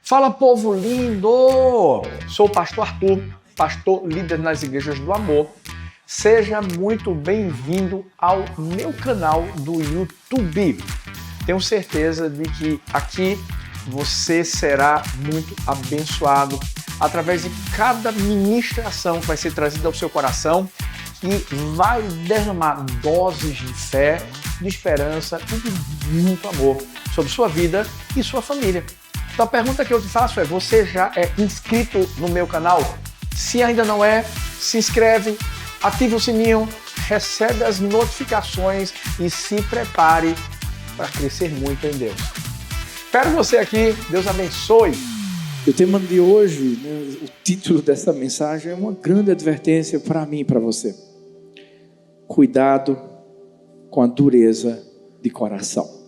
Fala, povo lindo! Sou o pastor Arthur, pastor líder nas Igrejas do Amor. Seja muito bem-vindo ao meu canal do YouTube. Tenho certeza de que aqui você será muito abençoado através de cada ministração que vai ser trazida ao seu coração e vai derramar doses de fé, de esperança e de muito amor sobre sua vida e sua família. Então a pergunta que eu te faço é: você já é inscrito no meu canal? Se ainda não é, se inscreve, ativa o sininho, recebe as notificações e se prepare para crescer muito em Deus. Espero você aqui, Deus abençoe. O tema de hoje, o título dessa mensagem é uma grande advertência para mim e para você. Cuidado com a dureza de coração.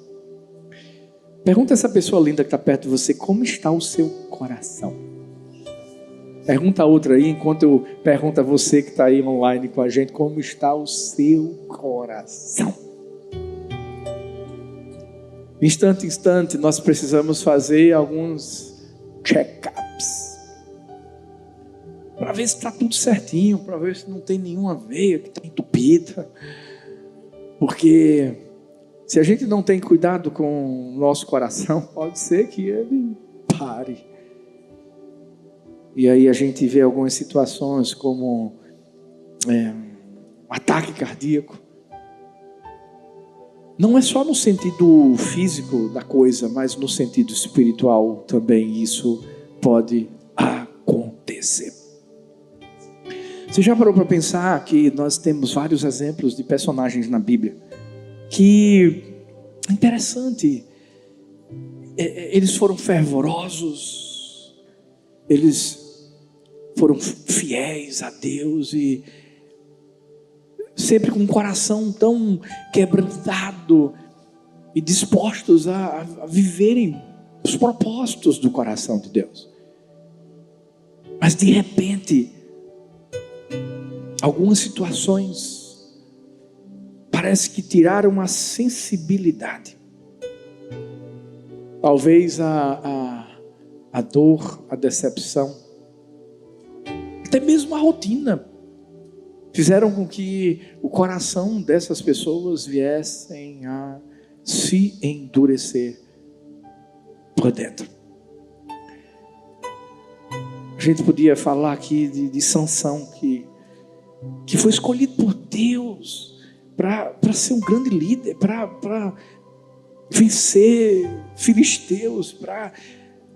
Pergunta essa pessoa linda que está perto de você: como está o seu coração? Pergunta a outra aí, enquanto eu pergunto a você que está aí online com a gente: como está o seu coração? Instante em instante, nós precisamos fazer alguns check-ups para ver se está tudo certinho, para ver se não tem nenhuma veia que está entupida. Porque se a gente não tem cuidado com o nosso coração, pode ser que ele pare. E aí a gente vê algumas situações como um ataque cardíaco. Não é só no sentido físico da coisa, mas no sentido espiritual também isso pode acontecer. Você já parou para pensar que nós temos vários exemplos de personagens na Bíblia que, interessante, eles foram fervorosos, eles foram fiéis a Deus e sempre com um coração tão quebrantado e dispostos a viverem os propósitos do coração de Deus. Mas de repente, algumas situações parece que tiraram a sensibilidade. Talvez a dor, a decepção, até mesmo a rotina, fizeram com que o coração dessas pessoas viessem a se endurecer por dentro. A gente podia falar aqui de Sansão, que foi escolhido por Deus para ser um grande líder, para vencer filisteus, para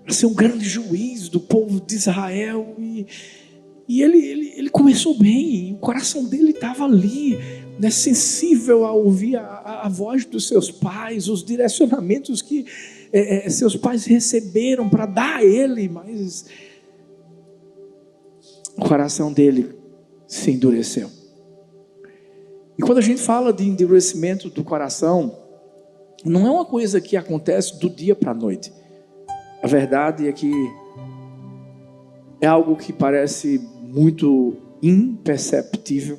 ser um grande juiz do povo de Israel. E ele começou bem, o coração dele estava ali, né, sensível a ouvir a voz dos seus pais, os direcionamentos que seus pais receberam para dar a ele, mas o coração dele se endureceu. E quando a gente fala de endurecimento do coração, não é uma coisa que acontece do dia para a noite. A verdade é que é algo que parece muito imperceptível,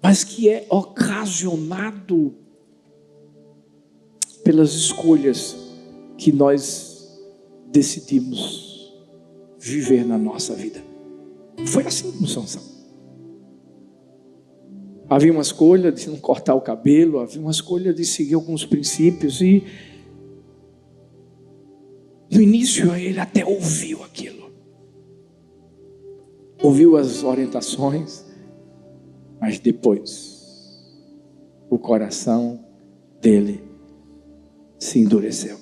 mas que é ocasionado pelas escolhas que nós decidimos viver na nossa vida. Foi assim com Sansão. Havia uma escolha de não cortar o cabelo, havia uma escolha de seguir alguns princípios, e no início ele até ouviu aquilo, ouviu as orientações, mas depois o coração dele se endureceu.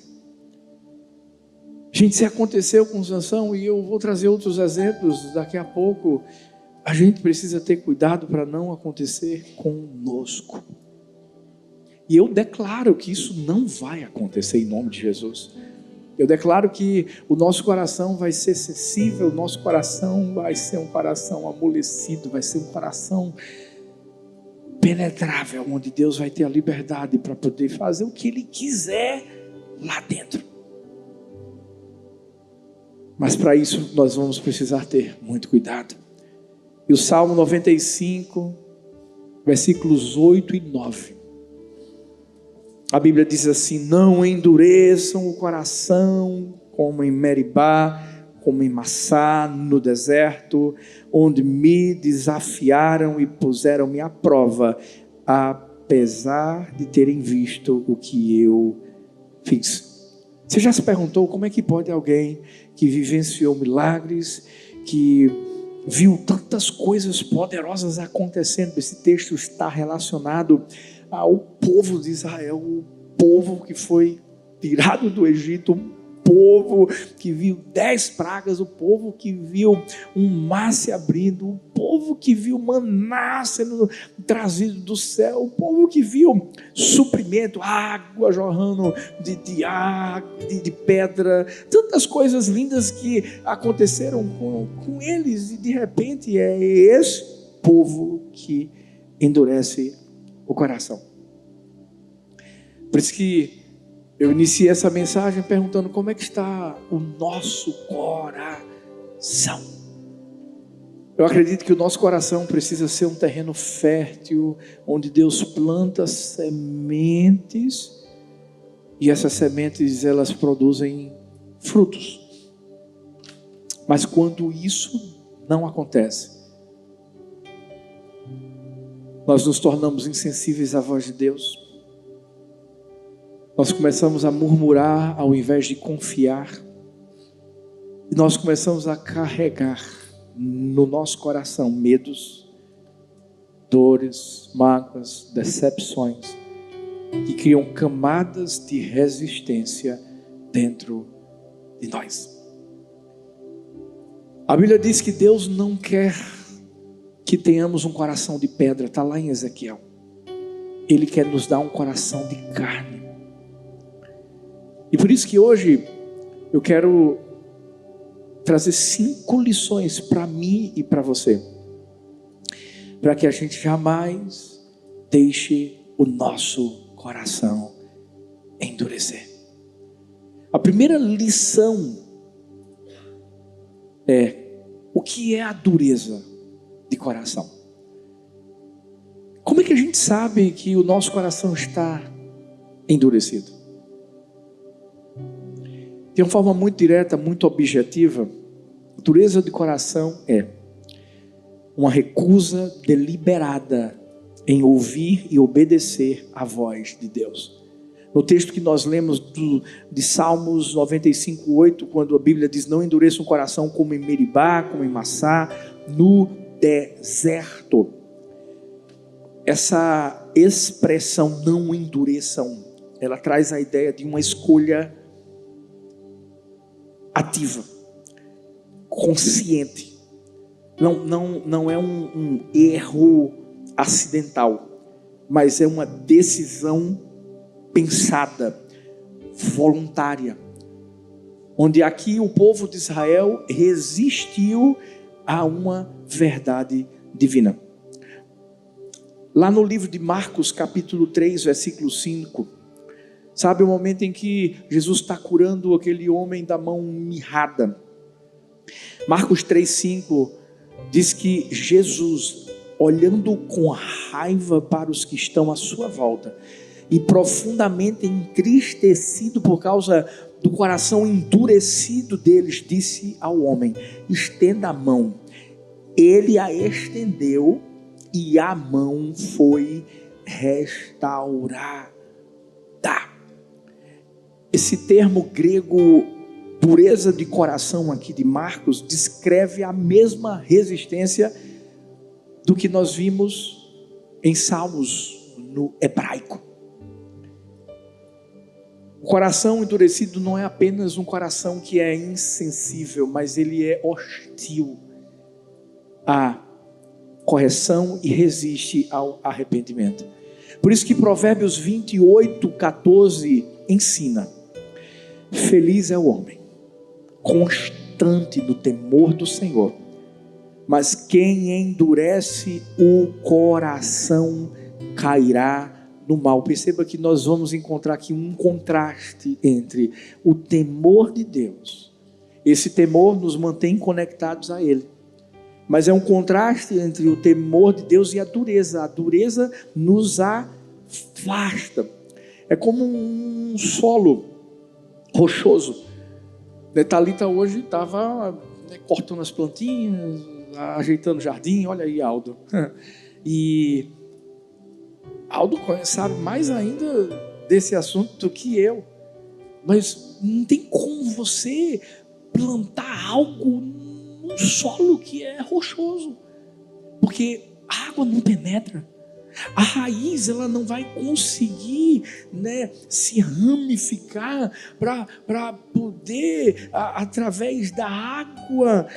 Gente, se aconteceu com Sansão, e eu vou trazer outros exemplos daqui a pouco, a gente precisa ter cuidado para não acontecer conosco. E eu declaro que isso não vai acontecer em nome de Jesus. Eu declaro que o nosso coração vai ser sensível, o nosso coração vai ser um coração amolecido, vai ser um coração penetrável, onde Deus vai ter a liberdade para poder fazer o que Ele quiser lá dentro. Mas para isso nós vamos precisar ter muito cuidado. E o Salmo 95, versículos 8 e 9. A Bíblia diz assim: não endureçam o coração como em Meribá, como em Massá, no deserto, onde me desafiaram e puseram-me à prova, apesar de terem visto o que eu fiz. Você já se perguntou como é que pode alguém que vivenciou milagres, que viu tantas coisas poderosas acontecendo? Esse texto está relacionado ao povo de Israel, o povo que foi tirado do Egito, o povo que viu 10 pragas, o povo que viu um mar se abrindo, o povo que viu maná sendo trazido do céu, o povo que viu suprimento, água jorrando de pedra, tantas coisas lindas que aconteceram com eles, e de repente é esse povo que endurece o coração. Por isso que eu iniciei essa mensagem perguntando como é que está o nosso coração. Eu acredito que o nosso coração precisa ser um terreno fértil, onde Deus planta sementes, e essas sementes elas produzem frutos. Mas quando isso não acontece, nós nos tornamos insensíveis à voz de Deus. Nós começamos a murmurar ao invés de confiar. E nós começamos a carregar no nosso coração medos, dores, mágoas, decepções, que criam camadas de resistência dentro de nós. A Bíblia diz que Deus não quer que tenhamos um coração de pedra, está lá em Ezequiel. Ele quer nos dar um coração de carne. E por isso que hoje eu quero trazer 5 lições para mim e para você, para que a gente jamais deixe o nosso coração endurecer. A primeira lição é: o que é a dureza de coração? Como é que a gente sabe que o nosso coração está endurecido? De uma forma muito direta, muito objetiva, a dureza de coração é uma recusa deliberada em ouvir e obedecer à voz de Deus. No texto que nós lemos de Salmos 95:8, quando a Bíblia diz: não endureça o coração como em Meribá, como em Massá, no deserto. Essa expressão não endureçam, ela traz a ideia de uma escolha ativa, consciente. Não é um erro acidental, mas é uma decisão pensada, voluntária, onde aqui o povo de Israel resistiu a uma verdade divina. Lá no livro de Marcos, capítulo 3, versículo 5, sabe o momento em que Jesus está curando aquele homem da mão mirrada? Marcos 3,5 diz que Jesus, olhando com raiva para os que estão à sua volta e profundamente entristecido por causa do coração endurecido deles, disse ao homem: estenda a mão. Ele a estendeu e a mão foi restaurada. Esse termo grego, pureza de coração, aqui de Marcos, descreve a mesma resistência do que nós vimos em Salmos no hebraico. O coração endurecido não é apenas um coração que é insensível, mas ele é hostil à correção e resiste ao arrependimento. Por isso que Provérbios 28:14 ensina: feliz é o homem constante no temor do Senhor, mas quem endurece o coração cairá no mal. Perceba que nós vamos encontrar aqui um contraste entre o temor de Deus. Esse temor nos mantém conectados a Ele, mas é um contraste entre o temor de Deus e a dureza. A dureza nos afasta. é como um solo rochoso. Thalita hoje estava cortando as plantinhas, ajeitando o jardim. Olha aí, Aldo. E Aldo sabe mais ainda desse assunto do que eu. Mas não tem como você plantar algo num solo que é rochoso, porque a água não penetra. A raiz ela não vai conseguir, se ramificar para poder, através da água,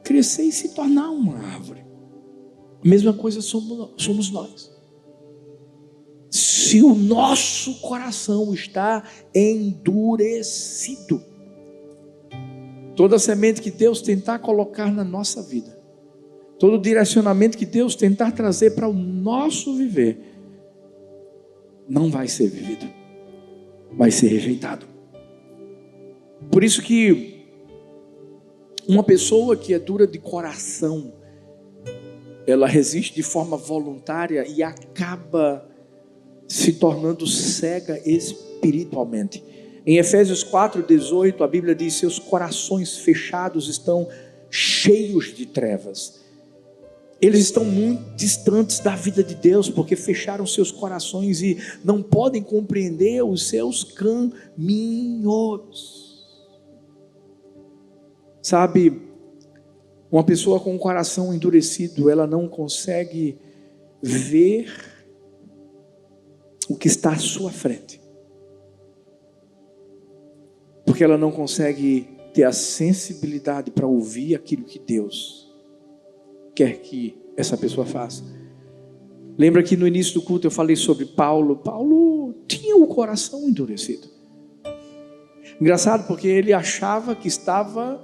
crescer e se tornar uma árvore. A mesma coisa somos nós. Se o nosso coração está endurecido, toda semente que Deus tentar colocar na nossa vida, todo direcionamento que Deus tentar trazer para o nosso viver, não vai ser vivido, vai ser rejeitado. Por isso que uma pessoa que é dura de coração, ela resiste de forma voluntária e acaba se tornando cega espiritualmente. Em Efésios 4:18, a Bíblia diz: seus corações fechados estão cheios de trevas. Eles estão muito distantes da vida de Deus, porque fecharam seus corações e não podem compreender os seus caminhos. Sabe, uma pessoa com o coração endurecido, ela não consegue ver o que está à sua frente, porque ela não consegue ter a sensibilidade para ouvir aquilo que Deus quer que essa pessoa faça. Lembra que no início do culto eu falei sobre Paulo? Paulo tinha o coração endurecido. Engraçado, porque ele achava que estava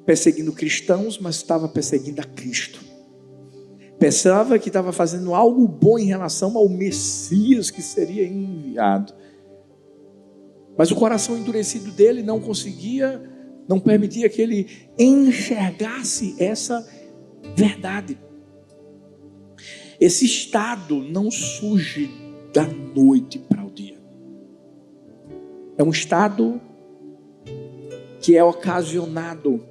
perseguindo cristãos, mas estava perseguindo a Cristo. Pensava que estava fazendo algo bom em relação ao Messias que seria enviado. Mas o coração endurecido dele não permitia que ele enxergasse essa verdade. Esse estado não surge da noite para o dia. É um estado que é ocasionado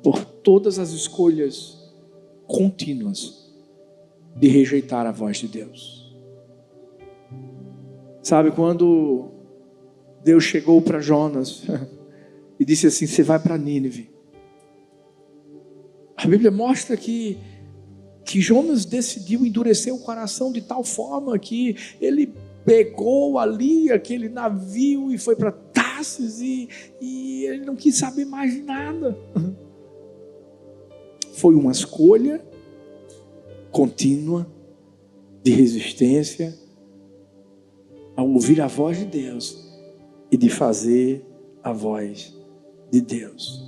por todas as escolhas contínuas de rejeitar a voz de Deus. Sabe, quando Deus chegou para Jonas e disse assim: você vai para Nínive. A Bíblia mostra que Jonas decidiu endurecer o coração de tal forma que ele pegou ali aquele navio e foi para Tarsis e ele não quis saber mais de nada. Foi uma escolha contínua de resistência ao ouvir a voz de Deus e de fazer a voz de Deus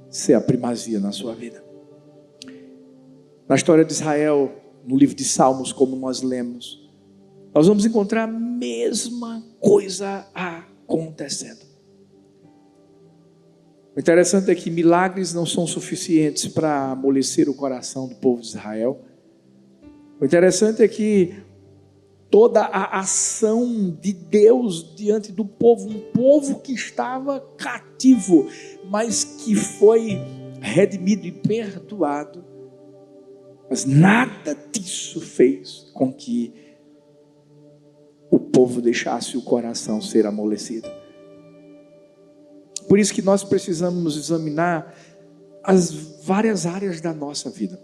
ser a primazia na sua vida. Na história de Israel, no livro de Salmos, como nós lemos, nós vamos encontrar a mesma coisa acontecendo. O interessante é que milagres não são suficientes para amolecer o coração do povo de Israel. O interessante é que toda a ação de Deus diante do povo, um povo que estava cativo, mas que foi redimido e perdoado, mas nada disso fez com que o povo deixasse o coração ser amolecido. Por isso que nós precisamos examinar as várias áreas da nossa vida.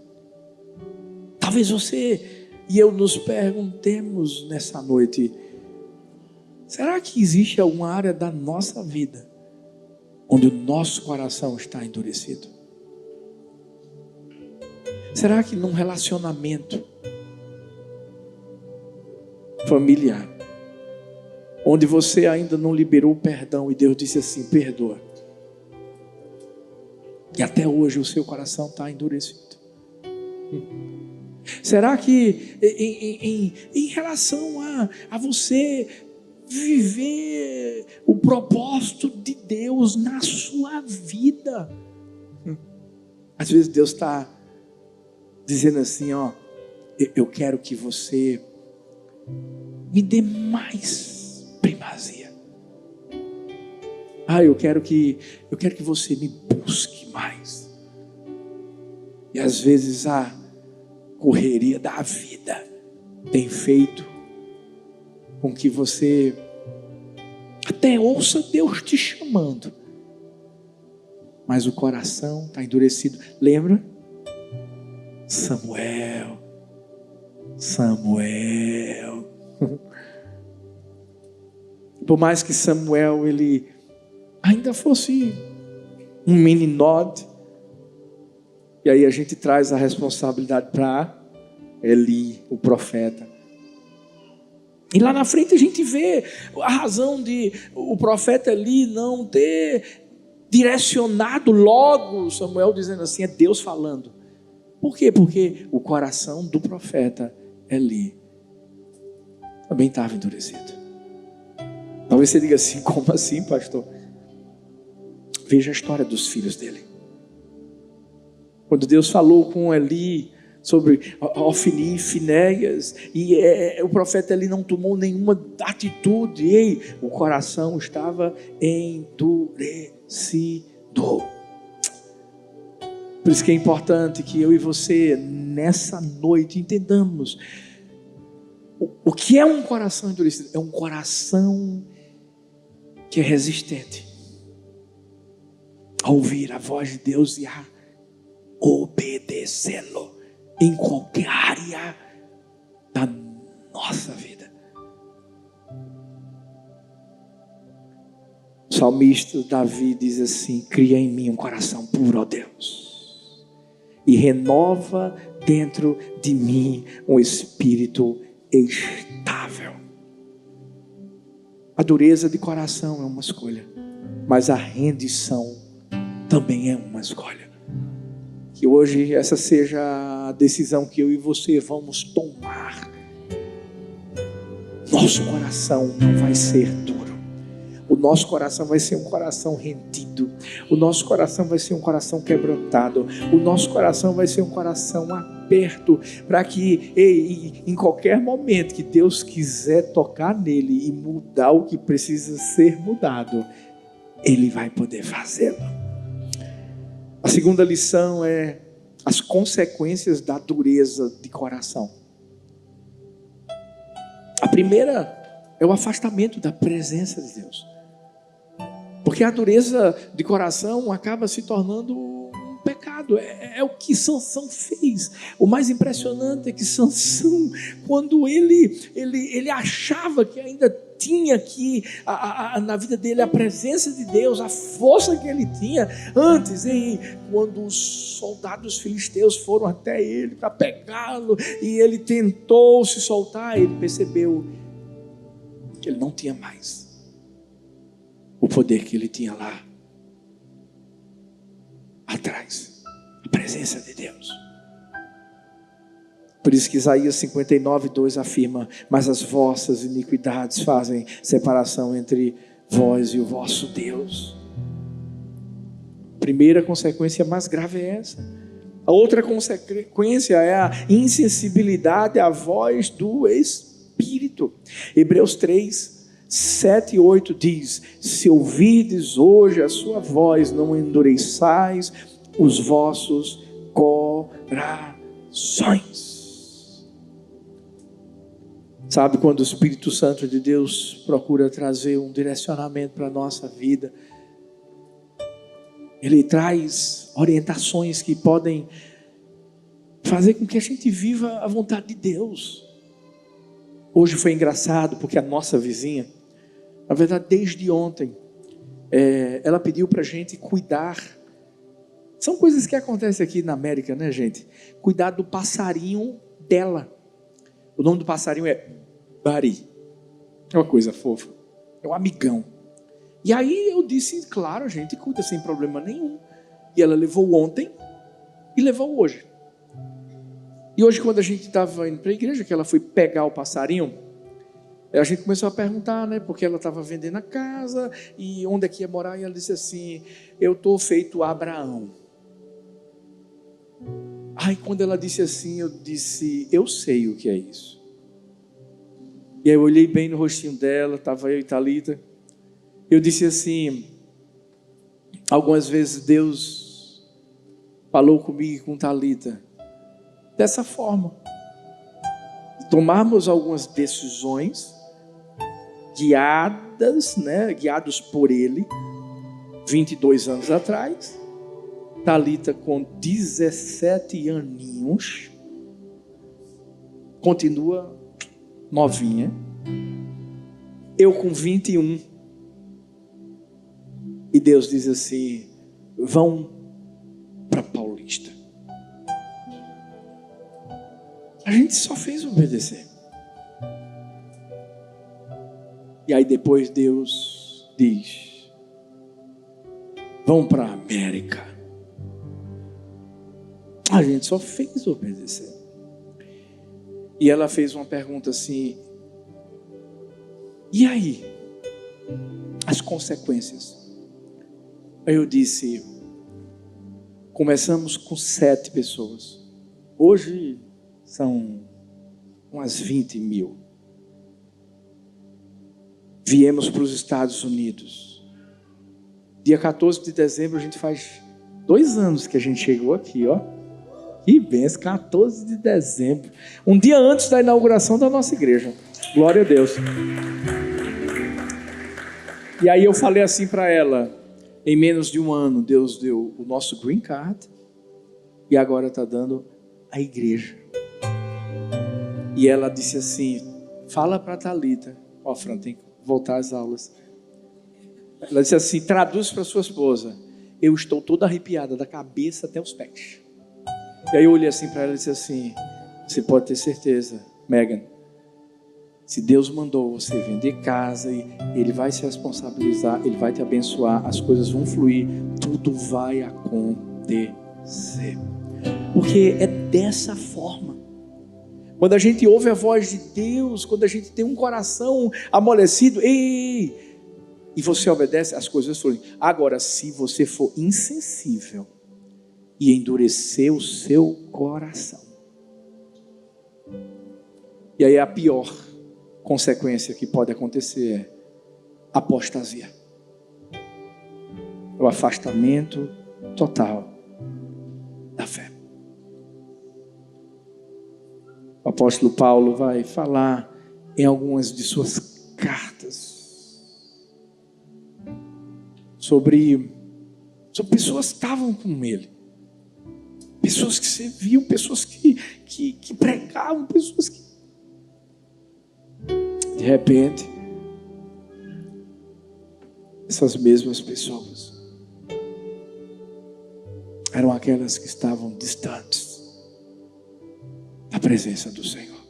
Talvez você e eu nos perguntemos nessa noite: será que existe alguma área da nossa vida onde o nosso coração está endurecido? Será que num relacionamento familiar, onde você ainda não liberou o perdão e Deus disse assim: perdoa, e até hoje o seu coração está endurecido? Será que em relação a você viver o propósito de Deus na sua vida, às vezes Deus está dizendo assim: ó, eu quero que você me dê mais primazia. Eu quero que você me busque mais. E às vezes a correria da vida tem feito com que você até ouça Deus te chamando, mas o coração está endurecido. Lembra? Samuel. Por mais que Samuel ele ainda fosse um meninode, e aí a gente traz a responsabilidade para Eli, o profeta. E lá na frente a gente vê a razão de o profeta Eli não ter direcionado logo Samuel, dizendo assim, é Deus falando. Por quê? Porque o coração do profeta Eli também estava endurecido. Talvez você diga assim, como assim, pastor? Veja a história dos filhos dele. Quando Deus falou com Eli sobre Ofni e Finéias, e o profeta Eli não tomou nenhuma atitude, o coração estava endurecido. Por isso que é importante que eu e você, nessa noite, entendamos o que é um coração endurecido. É um coração que é resistente a ouvir a voz de Deus e a obedecê-lo em qualquer área da nossa vida. O salmista Davi diz assim: cria em mim um coração puro, ó Deus, e renova dentro de mim um espírito estável. A dureza de coração é uma escolha, mas a rendição também é uma escolha. Que hoje essa seja a decisão que eu e você vamos tomar. Nosso coração não vai ser duro. O nosso coração vai ser um coração rendido. O nosso coração vai ser um coração quebrantado. O nosso coração vai ser um coração aberto, para que em qualquer momento que Deus quiser tocar nele e mudar o que precisa ser mudado, Ele vai poder fazê-lo. A segunda lição é as consequências da dureza de coração. A primeira é o afastamento da presença de Deus. Porque a dureza de coração acaba se tornando um pecado. É o que Sansão fez. O mais impressionante é que Sansão, quando ele achava que ainda tinha aqui na vida dele a presença de Deus, a força que ele tinha antes, quando os soldados filisteus foram até ele para pegá-lo e ele tentou se soltar, ele percebeu que ele não tinha mais o poder que ele tinha lá atrás, a presença de Deus. Por isso que Isaías 59:2 afirma: mas as vossas iniquidades fazem separação entre vós e o vosso Deus. A primeira consequência mais grave é essa. A outra consequência é a insensibilidade à voz do Espírito. Hebreus 3:7 e 8 diz: se ouvirdes hoje a sua voz, não endureçais os vossos corações. Sabe, quando o Espírito Santo de Deus procura trazer um direcionamento para a nossa vida, Ele traz orientações que podem fazer com que a gente viva a vontade de Deus. Hoje foi engraçado, porque a nossa vizinha, na verdade desde ontem, ela pediu para a gente cuidar. São coisas que acontecem aqui na América, né, gente? Cuidar do passarinho dela. O nome do passarinho é Buddy. É uma coisa fofa. É um amigão. E aí eu disse, claro, a gente cuida sem problema nenhum. E ela levou ontem e levou hoje. E hoje, quando a gente estava indo para a igreja, que ela foi pegar o passarinho, a gente começou a perguntar, né? Porque ela estava vendendo a casa e onde é que ia morar. E ela disse assim: eu estou feito Abraão. Aí quando ela disse assim, eu disse: eu sei o que é isso. E aí eu olhei bem no rostinho dela, estava eu e Thalita. Eu disse assim, algumas vezes Deus falou comigo e com Thalita dessa forma. Tomarmos algumas decisões guiados por Ele, 22 anos atrás. Thalita com 17 aninhos, continua novinha. Eu com 21. E Deus diz assim: vão para Paulista. A gente só fez obedecer. E aí depois Deus diz: vão para a América. A gente só fez obedecer. E ela fez uma pergunta assim: e aí? As consequências? Aí eu disse: começamos com 7 pessoas. Hoje são umas 20 mil. Viemos para os Estados Unidos. Dia 14 de dezembro, a gente faz 2 anos que a gente chegou aqui, ó. Que benção, 14 de dezembro. Um dia antes da inauguração da nossa igreja. Glória a Deus. E aí eu falei assim para ela: em menos de um ano, Deus deu o nosso green card. E agora está dando a igreja. E ela disse assim: fala para a Thalita. Ó, Fran, tem que voltar às aulas. Ela disse assim: traduz para sua esposa: eu estou toda arrepiada, da cabeça até os pés. E aí eu olhei assim para ela e disse assim: você pode ter certeza, Megan, se Deus mandou você vender casa, Ele vai se responsabilizar, Ele vai te abençoar, as coisas vão fluir, tudo vai acontecer. Porque é dessa forma. Quando a gente ouve a voz de Deus, quando a gente tem um coração amolecido, e você obedece, as coisas fluem. Agora, se você for insensível e endurecer o seu coração, e aí a pior consequência que pode acontecer é apostasia, o afastamento total da fé. O apóstolo Paulo vai falar em algumas de suas cartas sobre pessoas que estavam com ele, pessoas que serviam, pessoas que pregavam, pessoas que de repente essas mesmas pessoas eram aquelas que estavam distantes da presença do Senhor.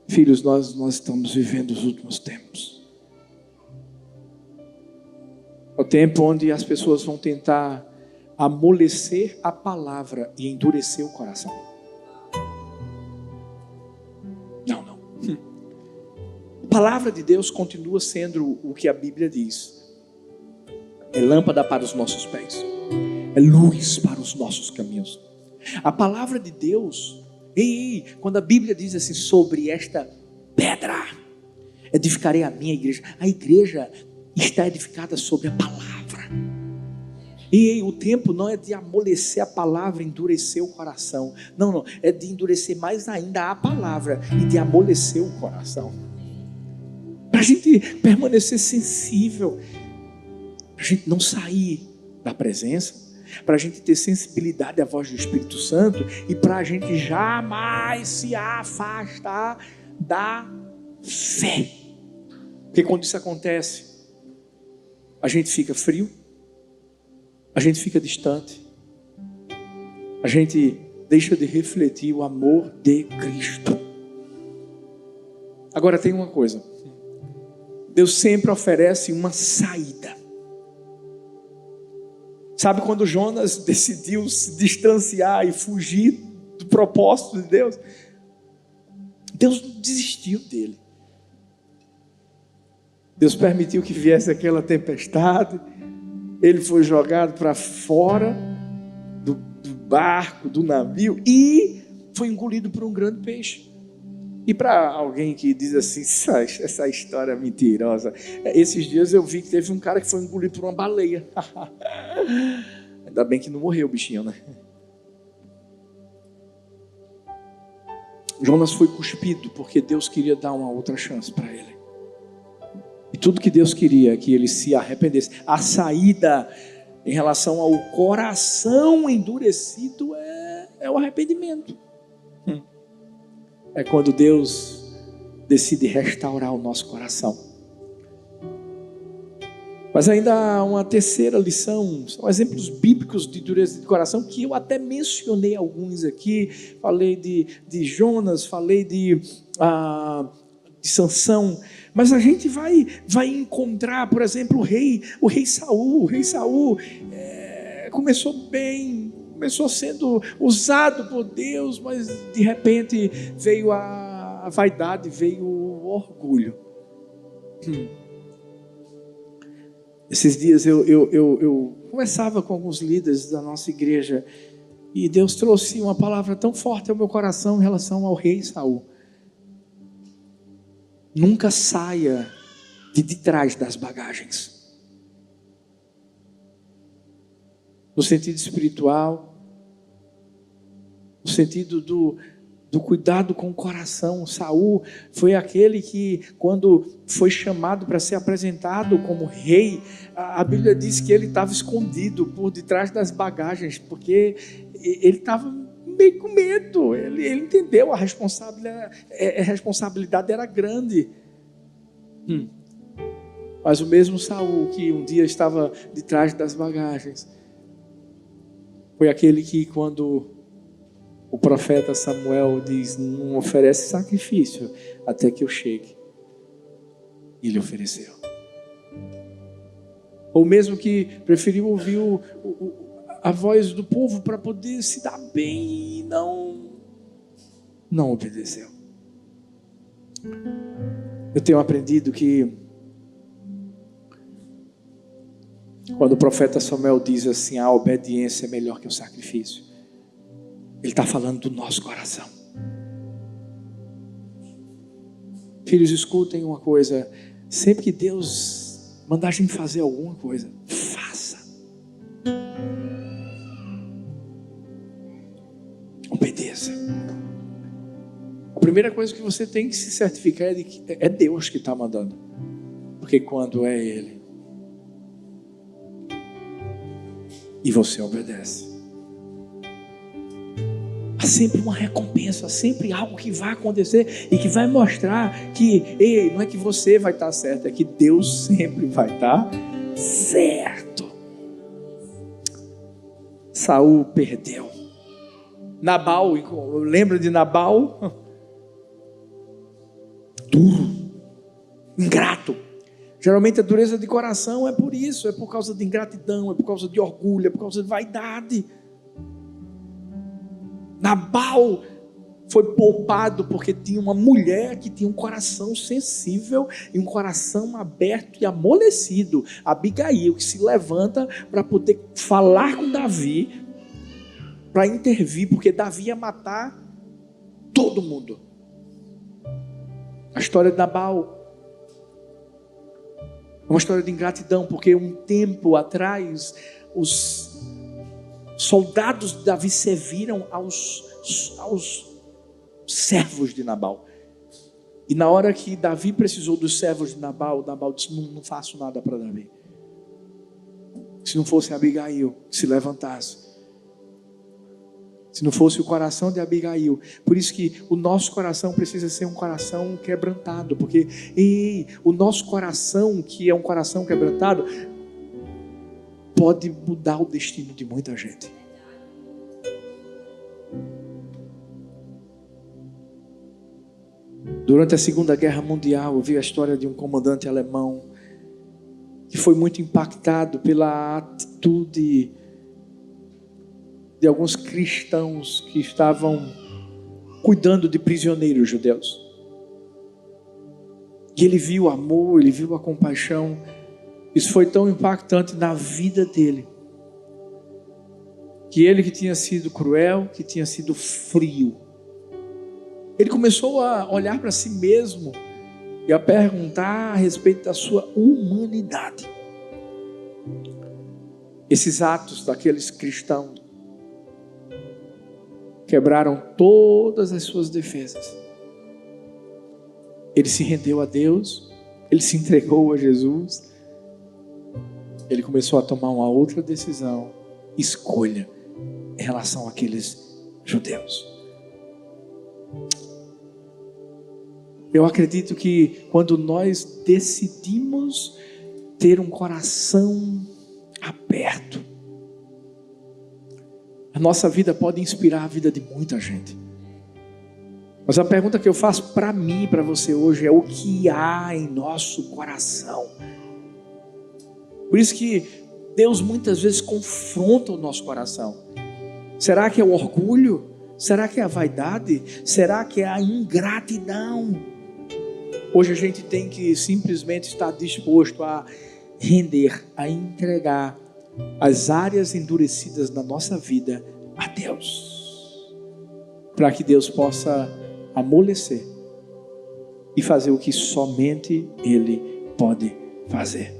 Filhos, nós estamos vivendo os últimos tempos. O tempo onde as pessoas vão tentar amolecer a palavra e endurecer o coração. Não. A palavra de Deus continua sendo o que a Bíblia diz. É lâmpada para os nossos pés, é luz para os nossos caminhos. A palavra de Deus, quando a Bíblia diz assim: sobre esta pedra edificarei a minha igreja. A igreja está edificada sobre a palavra. O tempo não é de amolecer a palavra, endurecer o coração. Não, é de endurecer mais ainda a palavra e de amolecer o coração. Para a gente permanecer sensível, para a gente não sair da presença, para a gente ter sensibilidade à voz do Espírito Santo e para a gente jamais se afastar da fé. Porque quando isso acontece, a gente fica frio, a gente fica distante, a gente deixa de refletir o amor de Cristo. Agora tem uma coisa: Deus sempre oferece uma saída. Sabe quando Jonas decidiu se distanciar e fugir do propósito de Deus? Deus não desistiu dele. Deus permitiu que viesse aquela tempestade. Ele foi jogado para fora do barco, do navio, e foi engolido por um grande peixe. E para alguém que diz assim, essa história é mentirosa, esses dias eu vi que teve um cara que foi engolido por uma baleia. Ainda bem que não morreu o bichinho, né? Jonas foi cuspido porque Deus queria dar uma outra chance para ele. E tudo que Deus queria é que ele se arrependesse. A saída em relação ao coração endurecido é o arrependimento. É quando Deus decide restaurar o nosso coração. Mas ainda há uma terceira lição, são exemplos bíblicos de dureza de coração, que eu até mencionei alguns aqui. Falei de Jonas, falei de Sansão. Mas a gente vai encontrar, por exemplo, o rei Saul. O rei Saul começou bem, começou sendo usado por Deus, mas de repente veio a vaidade, veio o orgulho. Esses dias eu conversava com alguns líderes da nossa igreja e Deus trouxe uma palavra tão forte ao meu coração em relação ao rei Saul. Nunca saia de trás das bagagens. No sentido espiritual, no sentido do cuidado com o coração. Saul foi aquele que, quando foi chamado para ser apresentado como rei, a Bíblia diz que ele estava escondido por detrás das bagagens, porque ele estava meio com medo. Ele entendeu a responsabilidade era grande. Mas o mesmo Saul que um dia estava detrás das bagagens foi aquele que, quando o profeta Samuel diz, não oferece sacrifício até que eu chegue, ele ofereceu. Ou mesmo que preferiu ouvir a voz do povo para poder se dar bem e não obedeceu. Eu tenho aprendido que quando o profeta Samuel diz assim, a obediência é melhor que o sacrifício, ele está falando do nosso coração. Filhos, escutem uma coisa, sempre que Deus mandar a gente fazer alguma coisa, faça. Obedeça. A primeira coisa que você tem que se certificar é de que é Deus que está mandando. Porque quando é Ele e você obedece, há sempre uma recompensa, há sempre algo que vai acontecer e que vai mostrar que não é que você vai estar certo, é que Deus sempre vai estar certo. Saul perdeu. Nabal, lembra de Nabal? Duro, ingrato. Geralmente a dureza de coração é por isso, é por causa de ingratidão, é por causa de orgulho, é por causa de vaidade. Nabal foi poupado porque tinha uma mulher que tinha um coração sensível e um coração aberto e amolecido. Abigail, que se levanta para poder falar com Davi, para intervir, porque Davi ia matar todo mundo. A história de Nabal é uma história de ingratidão, porque um tempo atrás os soldados de Davi serviram aos servos de Nabal. E na hora que Davi precisou dos servos de Nabal, Nabal disse, não faço nada para Davi. Se não fosse Abigail que se levantasse, se não fosse o coração de Abigail. Por isso que o nosso coração precisa ser um coração quebrantado, porque o nosso coração, que é um coração quebrantado, pode mudar o destino de muita gente. Durante a Segunda Guerra Mundial, eu vi a história de um comandante alemão que foi muito impactado pela atitude de alguns cristãos que estavam cuidando de prisioneiros judeus. E ele viu o amor, ele viu a compaixão. Isso foi tão impactante na vida dele, que ele, que tinha sido cruel, que tinha sido frio, ele começou a olhar para si mesmo e a perguntar a respeito da sua humanidade. Esses atos daqueles cristãos quebraram todas as suas defesas. Ele se rendeu a Deus, ele se entregou a Jesus, ele começou a tomar uma outra decisão, escolha, em relação àqueles judeus. Eu acredito que quando nós decidimos ter um coração aberto, a nossa vida pode inspirar a vida de muita gente. Mas a pergunta que eu faço para mim e para você hoje é: o que há em nosso coração? Por isso que Deus muitas vezes confronta o nosso coração. Será que é o orgulho? Será que é a vaidade? Será que é a ingratidão? Hoje a gente tem que simplesmente estar disposto a render, a entregar as áreas endurecidas da nossa vida a Deus, para que Deus possa amolecer e fazer o que somente Ele pode fazer.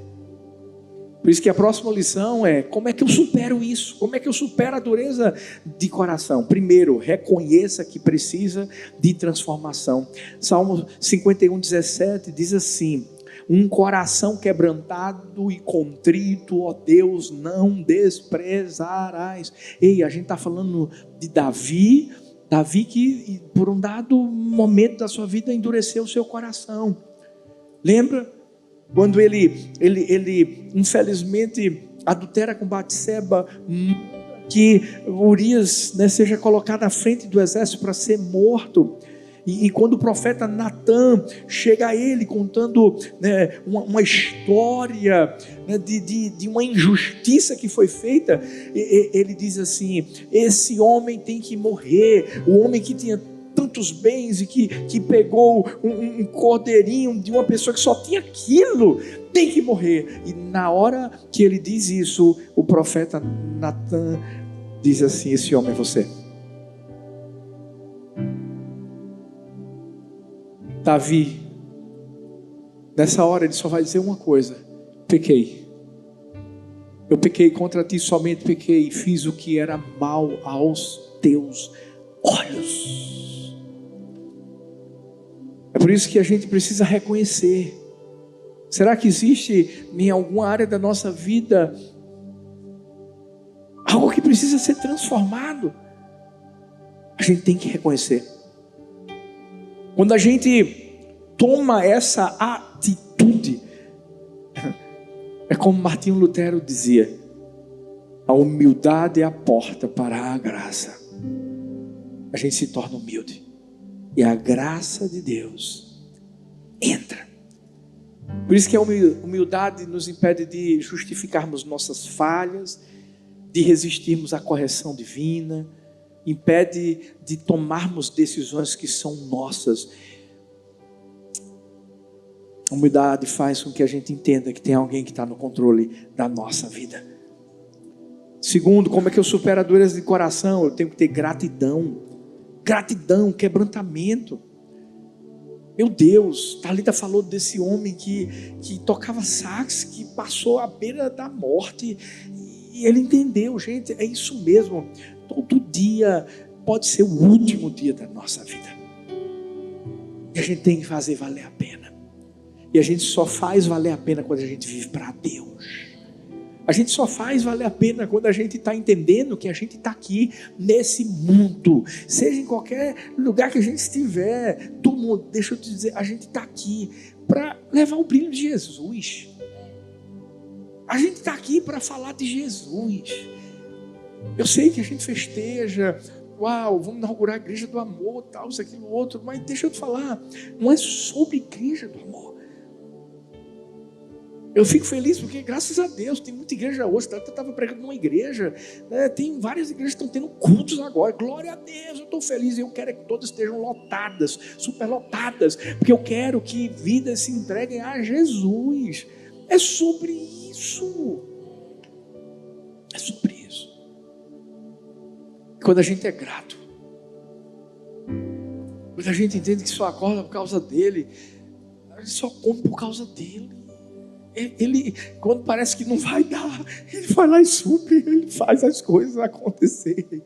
Por isso que a próxima lição é: como é que eu supero isso? Como é que eu supero a dureza de coração? Primeiro, reconheça que precisa de transformação. Salmo 51:17 diz assim: um coração quebrantado e contrito, ó Deus, não desprezarás. Ei, a gente está falando de Davi que por um dado momento da sua vida endureceu o seu coração. Lembra? Quando ele infelizmente adultera com Batseba, que Urias, seja colocado à frente do exército para ser morto. E quando o profeta Natan chega a ele contando uma história de uma injustiça que foi feita, ele diz assim: esse homem tem que morrer. O homem que tinha tantos bens e que pegou um cordeirinho de uma pessoa que só tinha aquilo, tem que morrer. E na hora que ele diz isso, o profeta Natan diz assim: esse homem é você. Davi, nessa hora ele só vai dizer uma coisa: pequei. Eu pequei contra ti, somente pequei, e fiz o que era mal aos teus olhos. É por isso que a gente precisa reconhecer. Será que existe em alguma área da nossa vida algo que precisa ser transformado? A gente tem que reconhecer. Quando a gente toma essa atitude, é como Martinho Lutero dizia: a humildade é a porta para a graça. A gente se torna humilde e a graça de Deus entra. Por isso que a humildade nos impede de justificarmos nossas falhas, de resistirmos à correção divina, impede de tomarmos decisões que são nossas. A humildade faz com que a gente entenda que tem alguém que está no controle da nossa vida. Segundo, como é que eu supero a dureza de coração? Eu tenho que ter gratidão. Gratidão, quebrantamento. Meu Deus, Thalita falou desse homem que tocava sax, que passou à beira da morte, e ele entendeu, gente, é isso mesmo. Todo dia pode ser o último dia da nossa vida, e a gente tem que fazer valer a pena. E a gente só faz valer a pena quando a gente vive para Deus. A gente só faz valer a pena quando a gente está entendendo que a gente está aqui nesse mundo, seja em qualquer lugar que a gente estiver. Todo mundo, deixa eu te dizer, a gente está aqui para levar o brilho de Jesus. A gente está aqui para falar de Jesus. Eu sei que a gente festeja, uau, vamos inaugurar a igreja do amor, tal, isso, aquilo, outro, mas deixa eu te falar, não é sobre igreja do amor. Eu fico feliz porque, graças a Deus, tem muita igreja hoje. Eu estava pregando numa igreja, tem várias igrejas que estão tendo cultos agora. Glória a Deus, eu estou feliz. E eu quero que todas estejam lotadas, superlotadas, porque eu quero que vidas se entreguem a Jesus. É sobre isso. É sobre isso. Quando a gente é grato, Quando a gente entende que só acorda por causa dele, a gente só come por causa dele. Ele, quando parece que não vai dar, ele vai lá e supre, ele faz as coisas acontecerem.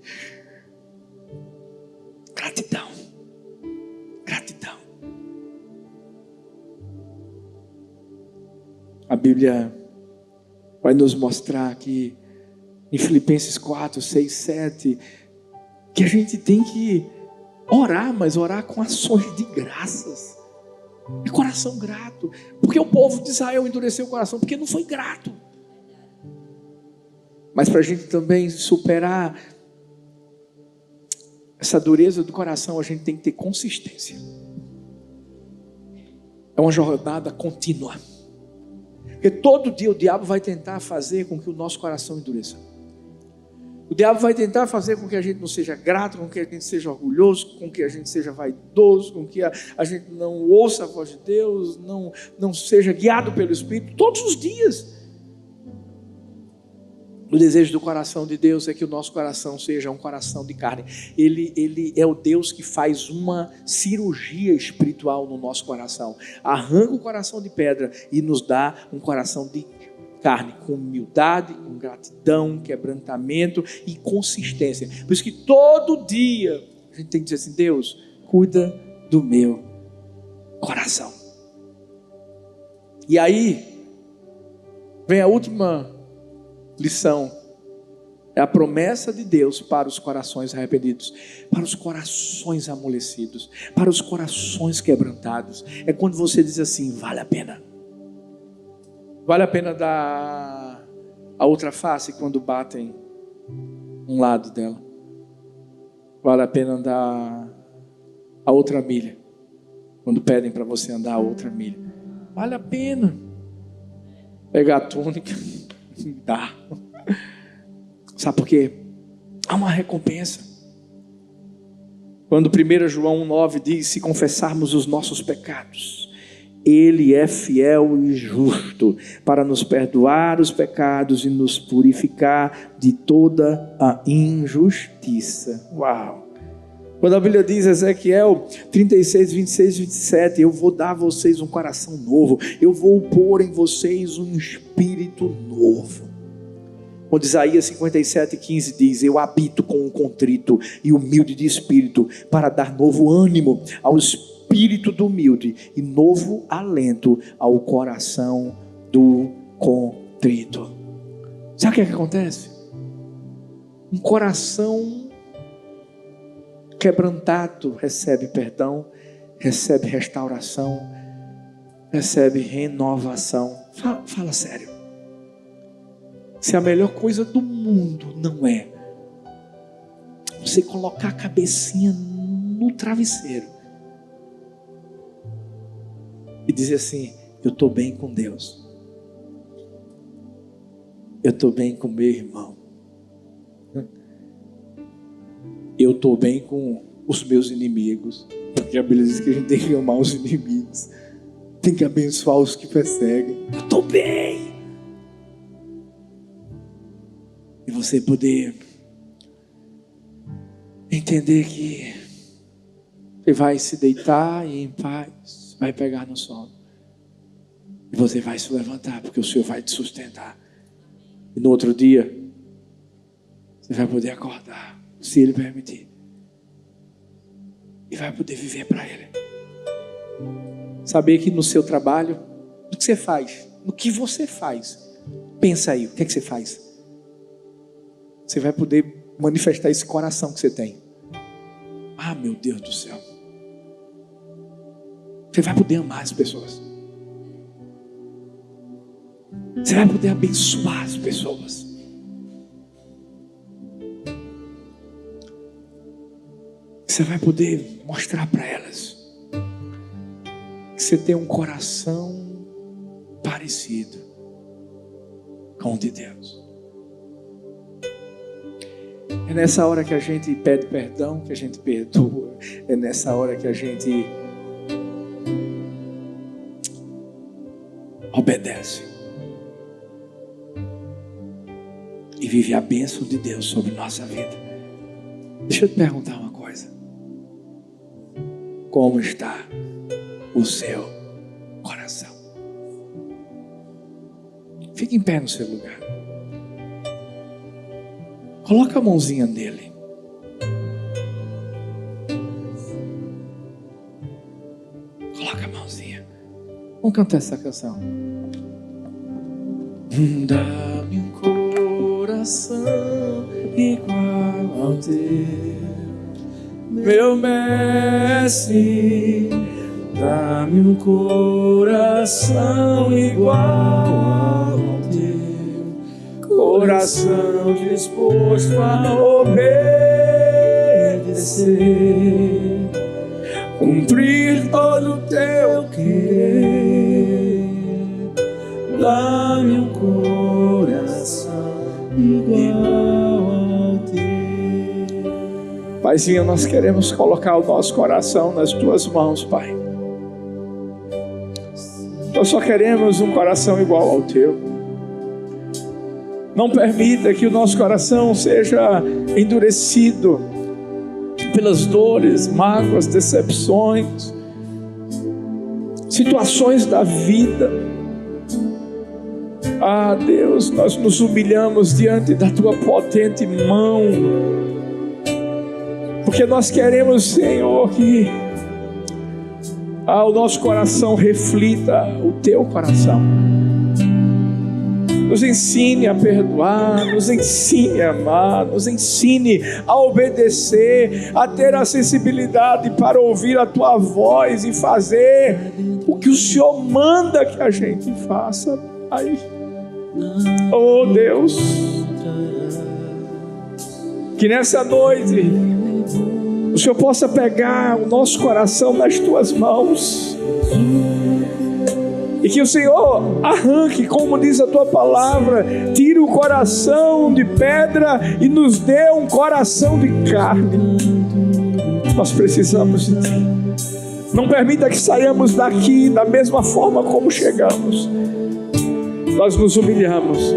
Gratidão. Gratidão. A Bíblia vai nos mostrar que em Filipenses 4, 6, 7, que a gente tem que orar, mas orar com ações de graças. É coração grato. Porque o povo de Israel endureceu o coração porque não foi grato. Mas para a gente também superar essa dureza do coração, a gente tem que ter consistência. É uma jornada contínua. Porque todo dia o diabo vai tentar fazer com que o nosso coração endureça. O diabo vai tentar fazer com que a gente não seja grato, com que a gente seja orgulhoso, com que a gente seja vaidoso, com que a gente não ouça a voz de Deus, não seja guiado pelo Espírito, todos os dias. O desejo do coração de Deus é que o nosso coração seja um coração de carne. Ele é o Deus que faz uma cirurgia espiritual no nosso coração. Arranca o coração de pedra e nos dá um coração de carne, com humildade, com gratidão, quebrantamento e consistência. Por isso que todo dia a gente tem que dizer assim: Deus, cuida do meu coração. E aí vem a última lição. É a promessa de Deus para os corações arrependidos, para os corações amolecidos, para os corações quebrantados. É quando você diz assim: vale a pena. Vale a pena dar a outra face quando batem um lado dela. Vale a pena dar a outra milha quando pedem para você andar a outra milha. Vale a pena pegar a túnica e dar. Sabe por quê? Há uma recompensa. Quando 1 João 9 diz: se confessarmos os nossos pecados, Ele é fiel e justo para nos perdoar os pecados e nos purificar de toda a injustiça. Uau! Quando a Bíblia diz, Ezequiel 36, 26, 27, eu vou dar a vocês um coração novo, eu vou pôr em vocês um espírito novo. Quando Isaías 57, 15 diz: eu habito com o contrito e humilde de espírito, para dar novo ânimo ao espírito do humilde e novo alento ao coração do contrito. Sabe o que acontece? Um coração quebrantado recebe perdão, recebe restauração, recebe renovação. Fala sério. Se a melhor coisa do mundo não é você colocar a cabecinha no travesseiro e dizer assim: eu estou bem com Deus, eu estou bem com meu irmão, eu estou bem com os meus inimigos, porque a Bíblia diz que a gente tem que amar os inimigos, tem que abençoar os que perseguem. Eu estou bem. E você poder entender que você vai se deitar e em paz vai pegar no sono. E você vai se levantar, porque o Senhor vai te sustentar. E no outro dia você vai poder acordar, se Ele permitir. E vai poder viver para Ele. Saber que no seu trabalho, no que você faz, no que você faz, pensa aí, o que é que você faz? Você vai poder manifestar esse coração que você tem. Ah, meu Deus do céu. Você vai poder amar as pessoas. Você vai poder abençoar as pessoas. Você vai poder mostrar para elas que você tem um coração parecido com o de Deus. É nessa hora que a gente pede perdão, que a gente perdoa. É nessa hora que a gente obedece e vive a bênção de Deus sobre nossa vida. Deixa eu te perguntar uma coisa. como está o seu coração. Fique em pé no seu lugar. Coloca a mãozinha nele. Coloca a mãozinha. Vamos cantar essa canção. Dá-me um coração igual ao teu, meu mestre. Dá-me um coração igual ao teu, coração disposto a obedecer, cumprir todo o teu querer. Dá-me um coração igual ao teu. Paizinho, nós queremos colocar o nosso coração nas tuas mãos, Pai. Nós só queremos um coração igual ao teu. Não permita que o nosso coração seja endurecido pelas dores, mágoas, decepções, situações da vida. Ah, Deus, nós nos humilhamos diante da tua potente mão, porque nós queremos, Senhor, que o nosso coração reflita o teu coração. Nos ensine a perdoar, nos ensine a amar, nos ensine a obedecer, a ter a sensibilidade para ouvir a tua voz e fazer o que o Senhor manda que a gente faça, Pai. Oh Deus, que nessa noite o Senhor possa pegar o nosso coração nas tuas mãos e que o Senhor arranque, como diz a tua palavra, tire o coração de pedra e nos dê um coração de carne. Nós precisamos de ti. Não permita que saiamos daqui da mesma forma como chegamos. Nós nos humilhamos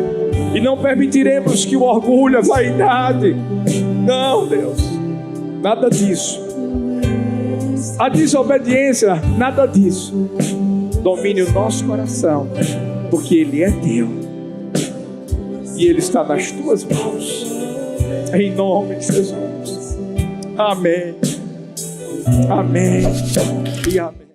e não permitiremos que o orgulho, a vaidade, não, Deus, nada disso, a desobediência, nada disso domine o nosso coração, porque ele é teu e ele está nas tuas mãos, em nome de Jesus. Amém, amém e amém.